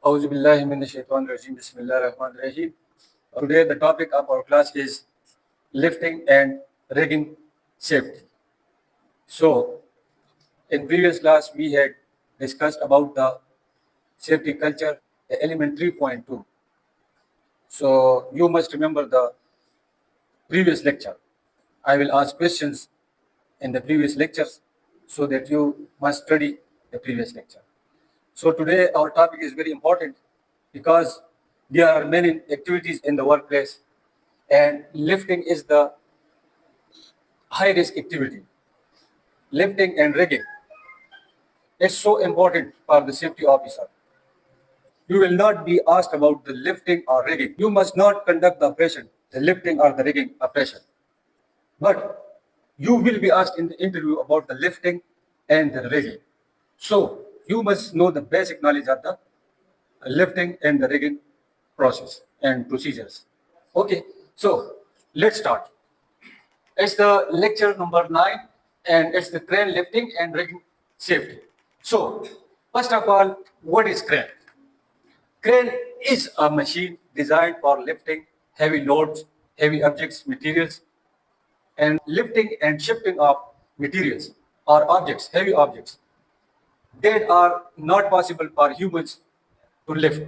Auzu billahi minash shaitanir rajim. Bismillahir rahmanir rahim. Today the topic of our class is lifting and rigging safety. So, in previous class we had discussed about the safety culture, the element 3.2. So, you must remember the previous lecture. I will ask questions in the previous lectures so that you must study the previous lecture. So today our topic is very important because there are many activities in the workplace and lifting is the high risk activity. Lifting and rigging is so important for the safety officer. You will not be asked about the lifting or rigging. You must not conduct the operation, the lifting or the rigging operation. But you will be asked in the interview about the lifting and the rigging. So you must know the basic knowledge of the lifting and the rigging process and procedures. Okay, so let's start. It's the lecture number 9 and it's the crane lifting and rigging safety. So, first of all, what is crane? Crane is a machine designed for lifting heavy loads, heavy objects, materials, and lifting and shifting of materials or objects, heavy objects that are not possible for humans to lift,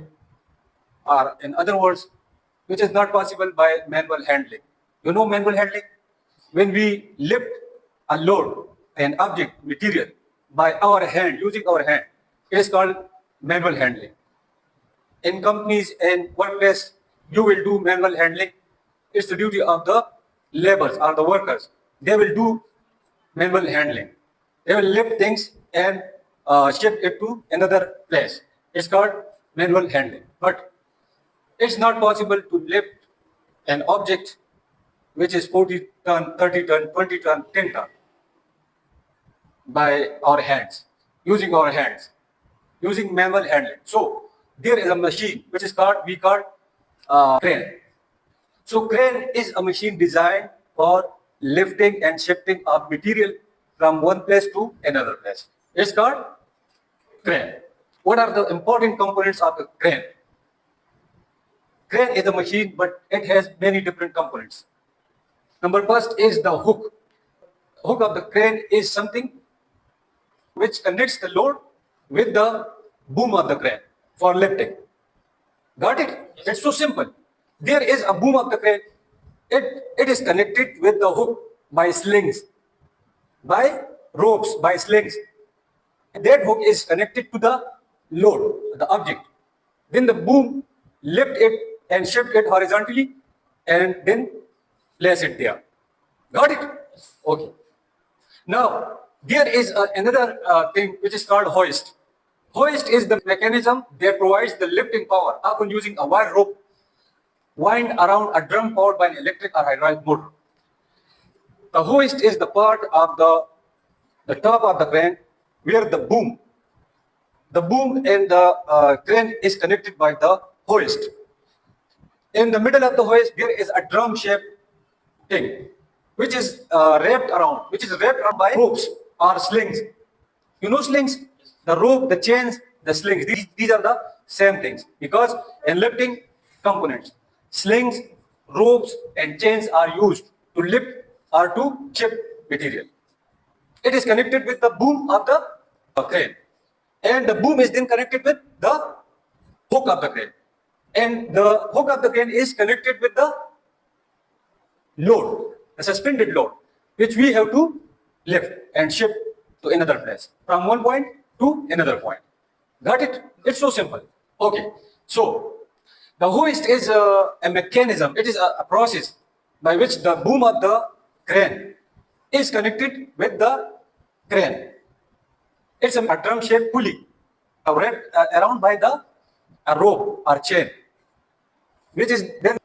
or in other words, which is not possible by manual handling. You know manual handling? When we lift a load, an object, material by our hand, using our hand, it is called manual handling. In companies and workplace, you will do manual handling. It's the duty of the laborers or the workers. They will do manual handling. They will lift things and shift it to another place. It's called manual handling. But it's not possible to lift an object which is 40 ton, 30 ton, 20 ton, 10 ton by our hands, using manual handling. So there is a machine which is called, we call crane. So crane is a machine designed for lifting and shifting of material from one place to another place. It's called crane. What are the important components of the crane? Crane is a machine, but it has many different components. Number first is the hook. Hook of the crane is something which connects the load with the boom of the crane for lifting. Got it? It's so simple. There is a boom of the crane. It is connected with the hook by slings, by ropes, by slings. That hook is connected to the load, the object. Then the boom lift it and shift it horizontally and then place it there. Got it? Okay. Now, there is another thing which is called hoist. Hoist is the mechanism that provides the lifting power, often using a wire rope wind around a drum powered by an electric or hydraulic motor. The hoist is the part of the top of the crane where the boom and the crane is connected by the hoist. In the middle of the hoist, there is a drum-shaped thing, which is wrapped around by ropes or slings. You know slings? The rope, the chains, the slings. These are the same things because in lifting components, slings, ropes, and chains are used to lift or to shift material. It is connected with the boom of the crane, and the boom is then connected with the hook of the crane, and the hook of the crane is connected with the load, the suspended load, which we have to lift and shift to another place from one point to another point. Got it? It's so simple. Okay. So the hoist is a mechanism. It is a process by which the boom of the crane is connected with the crane. It's a drum-shaped pulley wrapped around by a rope or chain, which is then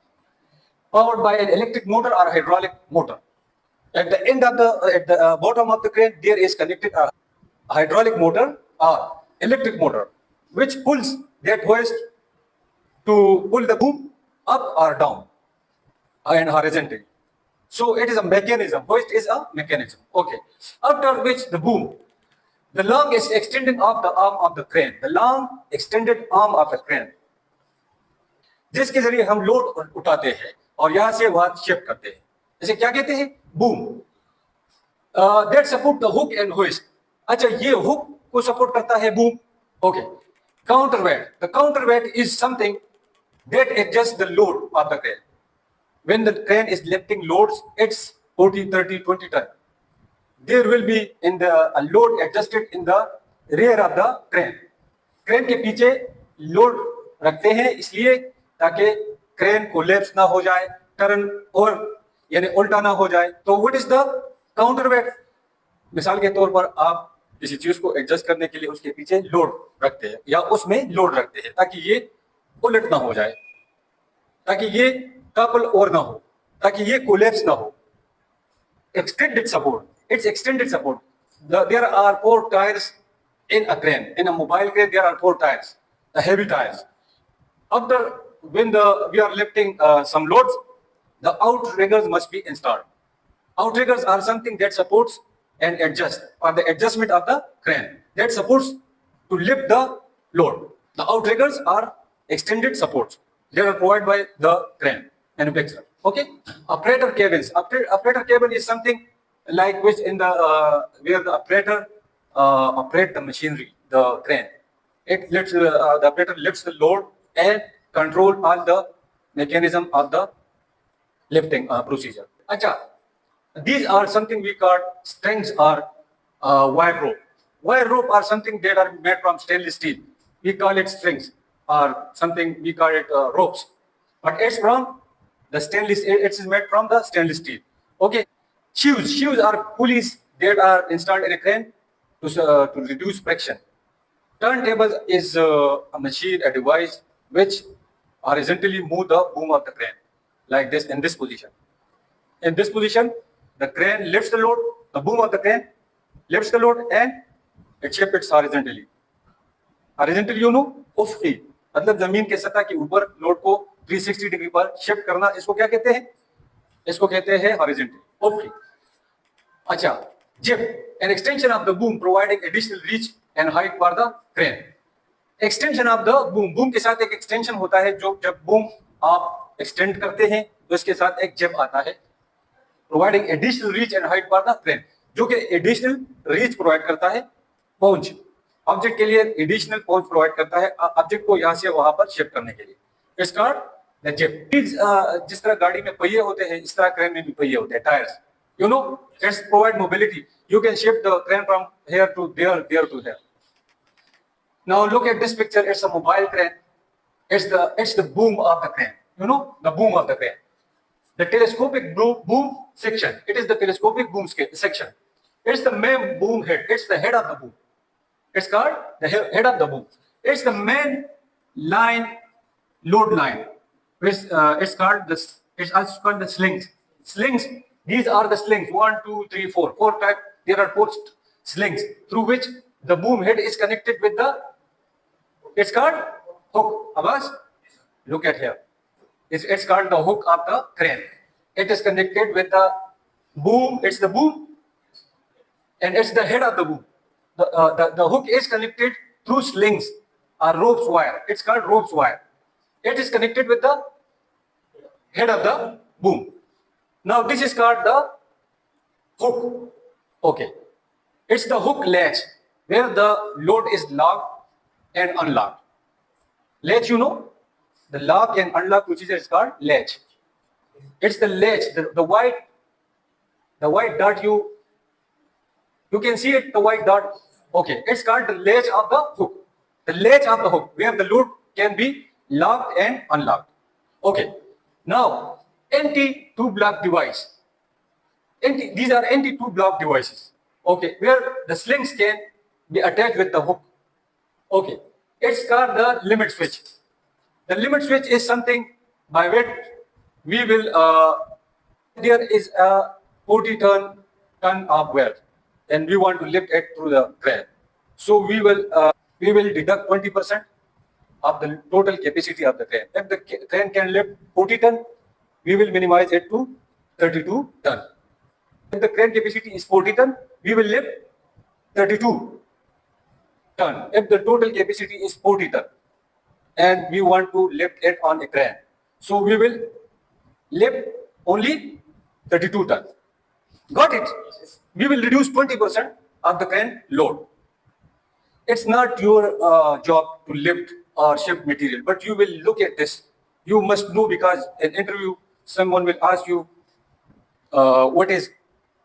powered by an electric motor or hydraulic motor. At the end of at the bottom of the crane, there is connected a hydraulic motor or electric motor, which pulls that hoist to pull the boom up or down and horizontally. So it is a mechanism. Hoist is a mechanism. Okay. After which the boom. The long is extending of the arm of the crane. The long extended arm of the crane. जिसके जरिए हम load उठाते हैं और यहां से वहां shift करते हैं, इसे क्या कहते हैं? Boom. That support the hook and hoist. अच्छा, ये हुक को सपोर्ट करता है boom. Okay. Counterweight. The counterweight is something that adjust the load of the crane. When the crane is lifting loads, it's 40, 30, 20 ton. There will be in the a load adjusted in the rear of the crane. Crane के पीछे load रखते हैं इसलिए ताकि crane collapse ना हो जाए, turn और यानी उल्टा ना हो जाए. तो व्हाट इज द काउंटरवेट? मिसाल के तौर पर आप किसी चीज को एडजस्ट करने के लिए उसके पीछे लोड रखते हैं या उसमें लोड रखते हैं ताकि ये उलट ना हो जाए, ताकि ये टॉपल और ना हो, ताकि ये कोलैप्स ना हो. Extended support. It's extended support. There are 4 tires in a crane. In a mobile crane, there are 4 tires, the heavy tires. After when we are lifting some loads, the outriggers must be installed. Outriggers are something that supports and adjusts for the adjustment of the crane. That supports to lift the load. The outriggers are extended supports. They are provided by the crane manufacturer. Okay. Operator cabins. Operator cabin is something like which in the where the operator operate the machinery, the crane. It lifts the operator lifts the load and control all the mechanism of the lifting procedure. Acha, these are something we call strings or wire rope. Wire rope are something that are made from stainless steel. We call it strings or something we call it ropes. But it's from the stainless. It is made from the stainless steel. Okay. Shoes are pulleys that are installed in a crane to reduce friction. Turntable is a machine, a device which horizontally move the boom of the crane like this in this position. In this position, the crane lifts the load, the boom of the crane lifts the load and it shifts horizontally. Horizontally, you know, ufqi, मतलब जमीन के सतह के ऊपर load को 360 degree पर shift करना, इसको क्या कहते हैं? इसको कहते हैं हॉरिजॉन्टल, ufqi. अच्छा, jib, an extension of the boom providing additional reach and height for the crane. Extension of the boom, boom के साथ एक extension होता है, जो जब boom आप extend करते हैं तो इसके साथ एक jib आता है, providing additional reach and height for the crane, जो कि additional reach provide करता है, पहुंच ऑब्जेक्ट के लिए एडिशनल पहुंच प्रोवाइड करता है ऑब्जेक्ट को यहां से वहां पर शिफ्ट करने के लिए. It's called the zip. जिस तरह गाड़ी में पहिए होते हैं इस तरह क्रेन में भी पहिए होते हैं, tyres. You know, it's provide mobility. You can shift the crane from here to there, there to there. Now look at this picture. It's a mobile crane. It's the boom of the crane. You know, the boom of the crane. The telescopic boom section. It is the telescopic boom section. It's the main boom head. It's the head of the boom. It's called the head of the boom. It's the main line, load line. It's called this. It's also called the slings. Slings. These are the slings. 1, 2, 3, 4. 4 type. There are 4 slings through which the boom head is connected with the. It's called hook. Abbas, look at here. It's called the hook of the crane. It is connected with the boom. It's the boom, and it's the head of the boom. The hook is connected through slings or ropes wire. It's called ropes wire. It is connected with the head of the boom. Now this is called the hook. Okay. It's the hook latch where the load is locked and unlocked. Latch, you know, the lock and unlock procedure is called latch. It's the latch, the white dot you can see it, the white dot. Okay, it's called the latch of the hook. The latch of the hook, where the load can be locked and unlocked. Okay, now anti-two block device. These are anti-two block devices. Okay, where the slings can be attached with the hook. Okay, it's called the limit switch. The limit switch is something by which we will. There is a 40 ton of weight, and we want to lift it through the crane. So we will deduct 20% of the total capacity of the crane. If the crane can lift 40 ton, we will minimize it to 32 ton. If the crane capacity is 40 ton, we will lift 32. ton. If the total capacity is 40 ton and we want to lift it on a crane, so we will lift only 32 ton. Got it? We will reduce 20% of the crane load. It's not your job to lift or shift material, but you will look at this. You must know, because in interview, someone will ask you, what is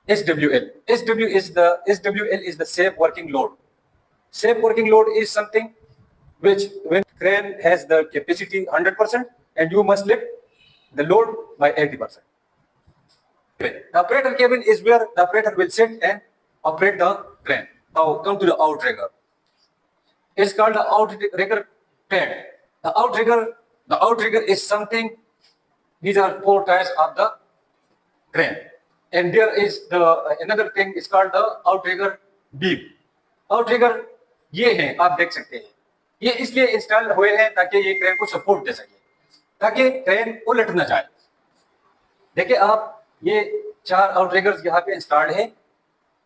SWL? SWL is the safe working load. Safe working load is something which, when crane has the capacity 100%, and you must lift the load by 80%. The operator cabin is where the operator will sit and operate the crane. Now come to the outrigger. It's called the outrigger pad. The outrigger is something. These are four tires of the crane, and there is the another thing is called the outrigger beam. Outrigger ये हैं, आप देख सकते हैं, ये इसलिए install हुए हैं ताकि ये क्रेन को सपोर्ट दे सके, ताकि क्रेन उलट ना जाए। देखिए आप, ये चार आउटरिगर्स यहाँ पे इंस्टॉल्ड है,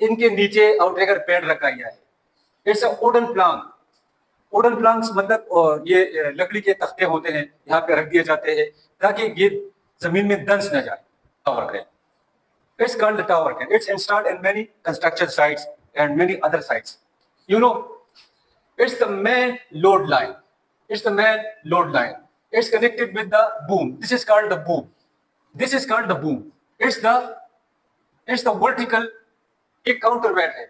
इनके नीचे आउटरिगर पैड रखा गया है। It's a wooden Planck. Wooden Planck's मतलब ये लकड़ी के तख्ते होते हैं, यहाँ पे रख दिए जाते हैं ताकि ये जमीन में दंस न जाए। Tower crane, it's called the tower crane. It's installed in many construction sites and many other sites. You know, it's the main load line. It's the main load line. It's connected with the boom. This is called the boom. This is called the boom. It's the vertical. ये counter wait है।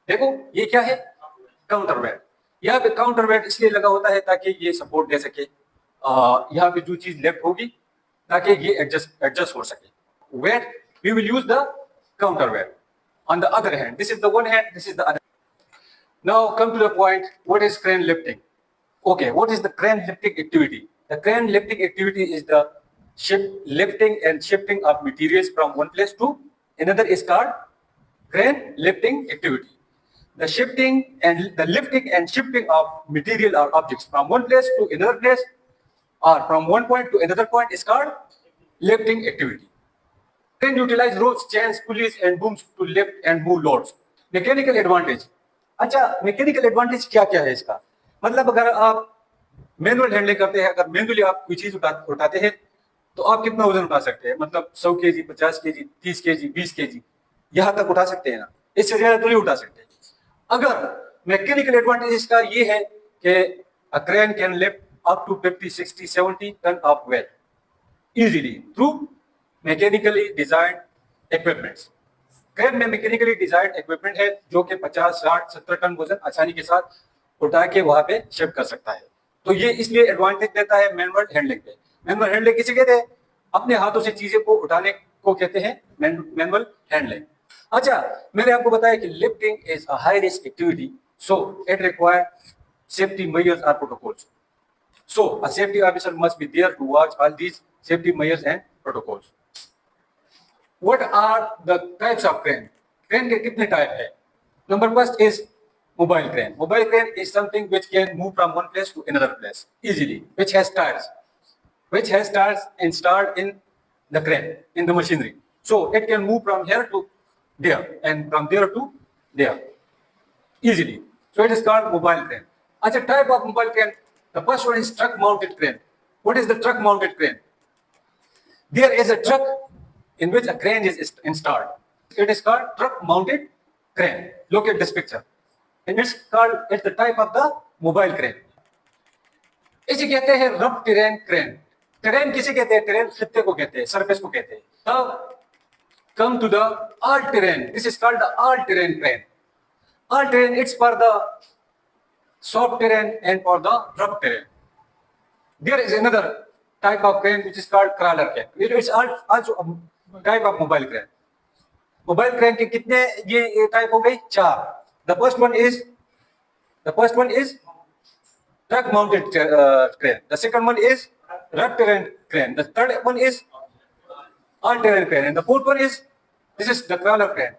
देखो ये क्या है? Counter wait. यहाँ पे counter wait इसलिए लगा होता है ताकि ये सपोर्ट दे सके। यहाँ पे जो चीज लेफ्ट होगी ताकि ये एडजस्ट हो सके। Where we will use the counterweight. On the other hand, this is the one hand, this is the other. Now come to the point, what is crane lifting? Okay, what is the crane lifting activity? The crane lifting activity is the lifting and shifting of materials from one place to another is called crane lifting activity. The shifting and the lifting and shifting of material or objects from one place to another place or from one point to another point is called lifting activity. Crane utilize ropes, chains, pulleys and booms to lift and move loads. Mechanical advantage. अच्छा, mechanical advantage क्या क्या है इसका? मतलब अगर आप manual handling करते हैं, अगर मैनुअली आप कोई चीज उठाते हैं तो आप कितना वजन उठा सकते हैं? मतलब 100 केजी, 50 केजी, 30 केजी, 20 केजी, यहाँ तक उठा सकते हैं ना, इससे ज्यादा तो नहीं उठा सकते। अगर मैकेनिकल एडवांटेज इसका ये है कि a crane can lift up to 50, 60, 70 ton of weight easily through mechanically designed equipments. Crane में मैकेनिकली डिजाइन इक्विपमेंट है जो कि 50, 60, 70 टन वजन आसानी के साथ उठा के वहां पे शिफ्ट कर सकता है। तो ये इसलिए एडवांटेज देता है मैनुअल हैंडलिंग पे। मैनुअल हैंडलिंग किसे कहते हैं? अपने हाथों से चीजें को उठाने को कहते हैं मैनुअल हैंडलिंग। अच्छा, मैंने आपको बताया कि lifting is a high risk activity, so it require safety measures और protocols. So a safety officer must be there to watch all these safety measures and protocols. What are the types of crane? Crane के कितने type है? Number first is mobile crane. Mobile crane is something which can move from one place to another place easily, which has tires installed in the crane, in the machinery. So it can move from here to there and from there to there easily. So it is called mobile crane. As a type of mobile crane, the first one is truck mounted crane. What is the truck mounted crane? There is a truck in which a crane is installed. It is called truck-mounted crane. Look at this picture. And it's the type of the mobile crane. इसे कहते हैं rough terrain crane. Terrain किसे कहते हैं? Terrain खित्ते को कहते हैं, सरफेस को कहते हैं। Now come to the all terrain. This is called the all terrain crane. All terrain, it's for the soft terrain and for the rough terrain. There is another type of crane which is called crawler crane. It is also a type of mobile crane. Mobile crane के कितने ये type हो गई? 4। The first one is truck mounted crane, the second one is rough terrain crane, the third one is all terrain crane and the fourth one is this is the crawler crane.